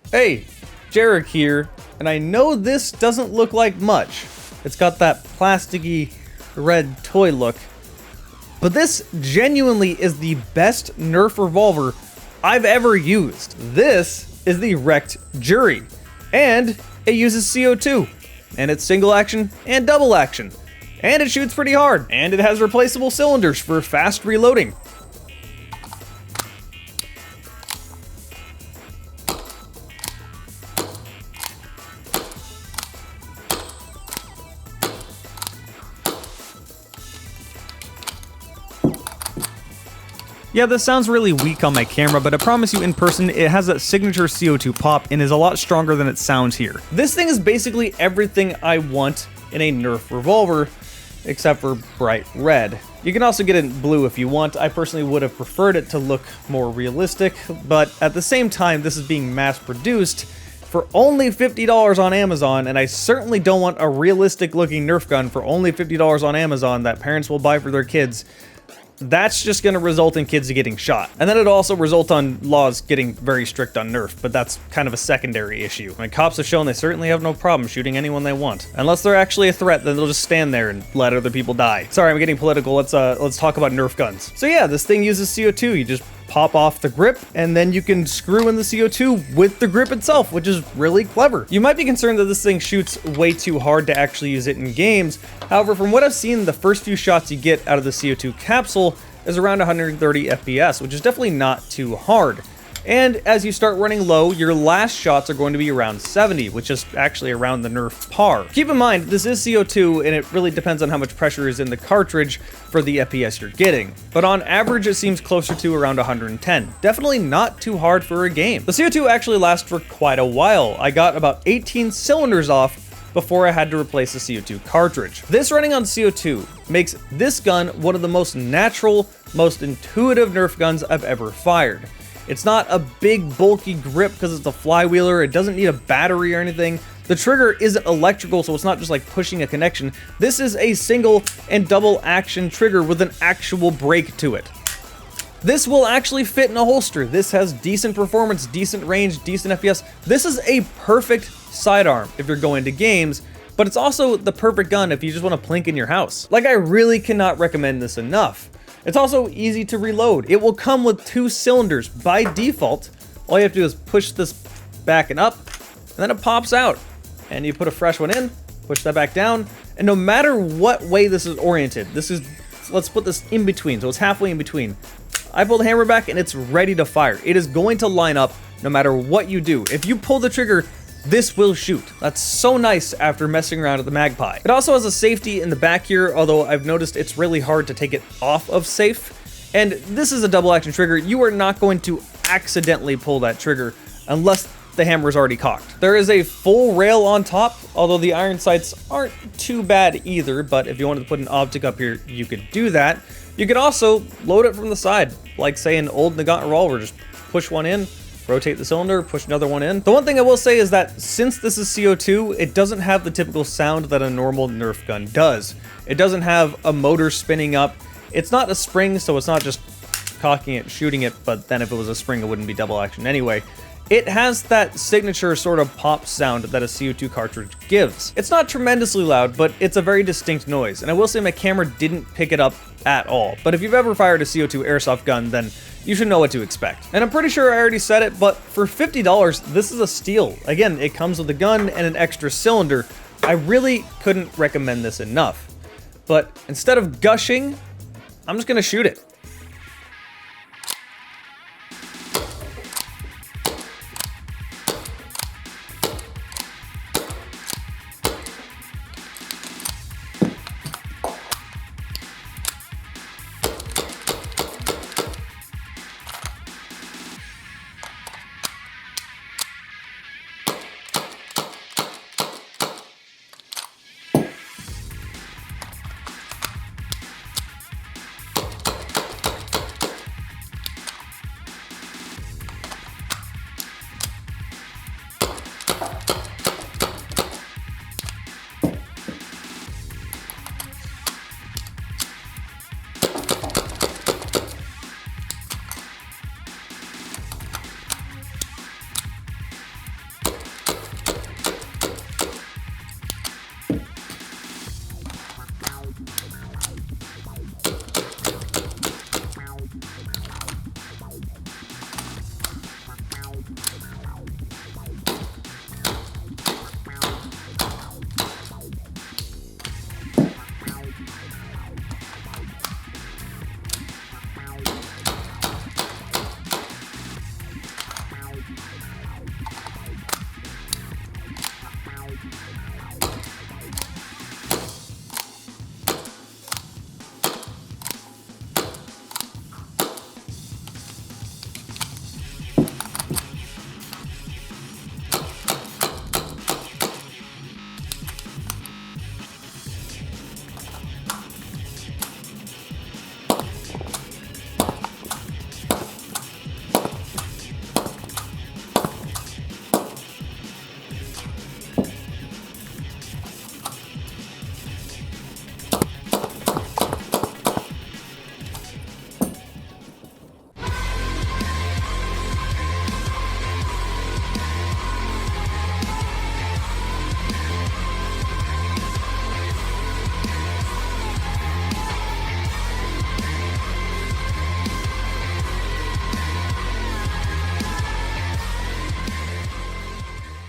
Hey, Jarek here, and I know this doesn't look like much. It's got that plasticky red toy look, but this genuinely is the best Nerf Revolver I've ever used. This is the Rekt Jury, and it uses CO2, and it's single action and double action, and it shoots pretty hard, and it has replaceable cylinders for fast reloading. Yeah, this sounds really weak on my camera, but I promise you in person, it has that signature CO2 pop and is a lot stronger than it sounds here. This thing is basically everything I want in a Nerf Revolver, except for bright red. You can also get it in blue if you want. I personally would have preferred it to look more realistic, but at the same time, this is being mass-produced for only $50 on Amazon, and I certainly don't want a realistic-looking Nerf gun for only $50 on Amazon that parents will buy for their kids. That's just going to result in kids getting shot. And then it'll also result on laws getting very strict on Nerf, but that's kind of a secondary issue. I mean, cops have shown they certainly have no problem shooting anyone they want. Unless they're actually a threat, then they'll just stand there and let other people die. Sorry, I'm getting political. Let's talk about Nerf guns. So yeah, this thing uses CO2. You just pop off the grip, and then you can screw in the CO2 with the grip itself, which is really clever. You might be concerned that this thing shoots way too hard to actually use it in games. However, from what I've seen, the first few shots you get out of the CO2 capsule is around 130 FPS, which is definitely not too hard. And as you start running low, your last shots are going to be around 70, which is actually around the Nerf par. Keep in mind, this is CO2, and it really depends on how much pressure is in the cartridge for the FPS you're getting. But on average, it seems closer to around 110. Definitely not too hard for a game. The CO2 actually lasts for quite a while. I got about 18 cylinders off before I had to replace the CO2 cartridge. This running on CO2 makes this gun one of the most natural, most intuitive Nerf guns I've ever fired. It's not a big bulky grip because it's a flywheeler, it doesn't need a battery or anything. The trigger isn't electrical, so it's not just like pushing a connection. This is a single and double action trigger with an actual brake to it. This will actually fit in a holster. This has decent performance, decent range, decent FPS. This is a perfect sidearm if you're going to games, but it's also the perfect gun if you just want to plink in your house. Like, I really cannot recommend this enough. It's also easy to reload. It will come with 2 cylinders by default. All you have to do is push this back and up, and then it pops out. And you put a fresh one in, push that back down, and no matter what way this is oriented, let's put this in between, so it's halfway in between. I pull the hammer back and it's ready to fire. It is going to line up no matter what you do. If you pull the trigger, this will shoot. That's so nice after messing around with the Magpie. It also has a safety in the back here, although I've noticed it's really hard to take it off of safe. And this is a double action trigger. You are not going to accidentally pull that trigger unless the hammer is already cocked. There is a full rail on top, although the iron sights aren't too bad either, but if you wanted to put an optic up here, you could do that. You could also load it from the side, like say an old Nagant revolver, just push one in, rotate the cylinder, push another one in. The one thing I will say is that since this is CO2, it doesn't have the typical sound that a normal Nerf gun does. It doesn't have a motor spinning up. It's not a spring, so it's not just cocking it, shooting it, but then if it was a spring, it wouldn't be double action anyway. It has that signature sort of pop sound that a CO2 cartridge gives. It's not tremendously loud, but it's a very distinct noise, and I will say my camera didn't pick it up at all. But if you've ever fired a CO2 airsoft gun, then you should know what to expect. And I'm pretty sure I already said it, but for $50, this is a steal. Again, it comes with a gun and an extra cylinder. I really couldn't recommend this enough. But instead of gushing, I'm just gonna shoot it.